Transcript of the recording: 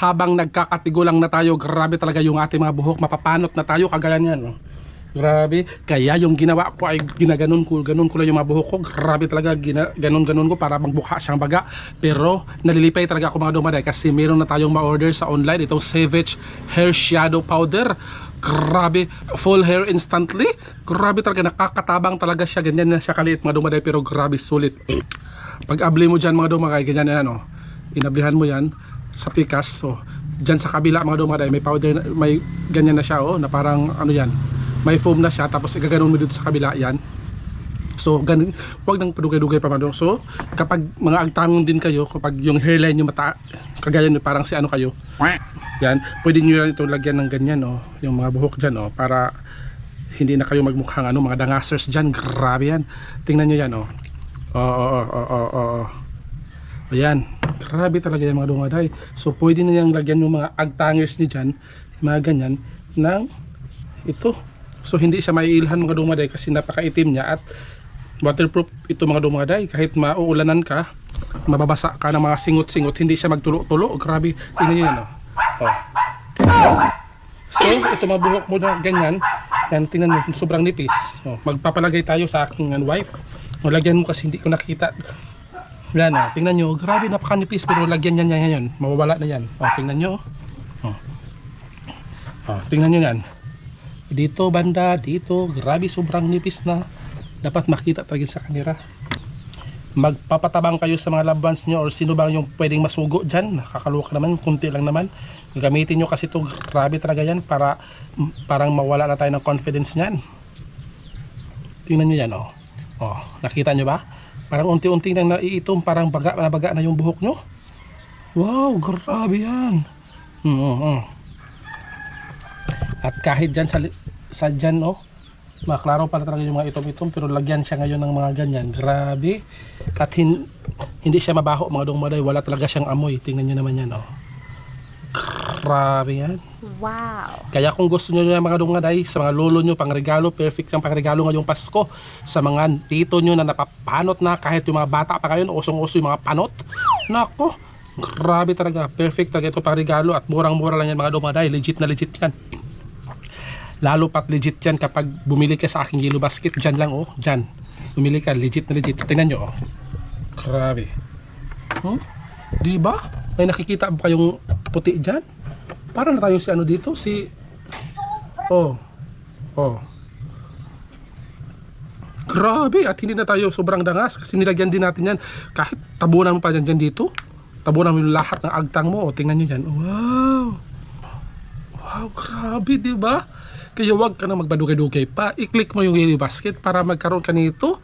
Habang nagkakatigulang na tayo, grabe talaga yung ating mga buhok, mapapanot na tayo kagaya niyan, no? Grabe, kaya yung ginawa ko ay ganun ko lang yung mga buhok ko. Grabe talaga, ganon ko para magbuka siyang baga. Pero nalilipay talaga ako mga dumaday kasi meron na tayong ma-order sa online itong Savage Hair Shadow Powder. Grabe, full hair instantly. Grabe talaga, nakakatabang talaga siya. Ganyan na siya kaliit mga dumaday, pero grabe sulit. Pag abli mo dyan mga dumaday, ganyan na yan, oh. Inablihan mo yan sa pikas, so dyan sa kabila mga dumaday may powder, may ganyan na siya, oh, na parang ano yan, may foam na siya, tapos igaganon mo dito sa kabila yan. So ganun, wag nang padugay-dugay pa mga. So kapag mga agtangon din kayo, kapag yung hairline nyo kagaya nyo parang si ano kayo, yan, pwede nyo yan ito lagyan ng ganyan, oh, yung mga buhok dyan, oh, para hindi na kayo magmukhang ano, mga dangasers dyan. Grabe yan, tingnan nyo yan, oh. Ayan, grabe talaga yung mga dumaday. So pwede na niyang lagyan yung mga agtangers ni dyan, mga ganyan, ng ito. So hindi siya maiilhan mga dumaday kasi napakaitim niya at waterproof ito mga dumaday. Kahit mauulanan ka, mababasa ka ng mga singot-singot, hindi siya magtulo-tulo. Grabe, tingnan niyo yan, oh. So ito mga buhok mo na ganyan, yan, tingnan mo, sobrang nipis. Oh, magpapalagay tayo sa aking wife. Lagyan mo kasi hindi ko nakita. Yan, oh, tingnan nyo, grabe, napakanipis, pero lagyan yan ngayon, mawawala na yan. Oh, tingnan nyo, tingnan nyo yan. Dito banda, dito, grabe, sobrang nipis na. Dapat makita talaga sa kanila. Magpapatabang kayo sa mga loved ones nyo or sino bang yung pwedeng masugo dyan. Nakakaluka naman, kunti lang naman. Gamitin nyo kasi ito, grabe talaga yan, para parang mawala na tayo ng confidence nyan. Tingnan nyo yan, oh. Oh, nakita nyo ba? Parang unti-unti nang naiitom, parang baga na yung buhok nyo. Wow, grabe yan. At kahit dyan sa dyan, oh, maklaro pala talaga yung mga itom-itom, pero lagyan siya ngayon ng mga ganyan. Grabe. At hindi siya mabaho mga dungmaday, wala talaga siyang amoy. Tingnan nyo naman yan, oh. Grabe yan. Wow. Kaya kung gusto nyo yung mga dungmaday, sa mga lolo nyo, pangregalo, perfect ang pangregalo ngayong Pasko. Sa mga tito nyo na napapanot na, kahit yung mga bata pa kayo, usong-uso yung mga panot. Nako, grabe talaga. Perfect talaga ito pangregalo at murang-mura lang yan mga dungmaday. Legit na legit yan. Lalo pat legit yan kapag bumili ka sa aking yellow basket. Dyan lang, oh, dyan. Bumili ka, legit na legit. Tingnan nyo, oh. Grabe. Diba? May nakikita ba kayong puti dyan? Parang na tayo si ano dito, si grabe, at hindi na tayo sobrang dangas kasi nilagyan din natin yan. Kahit tabunan mo pa dyan dito, tabunan mo yung lahat ng agtang mo. O, tingnan nyo dyan. Wow, wow, grabe, diba? Kaya wag ka na magbadugay-dugay pa, i-click mo yung yellow basket para magkaroon ka nito.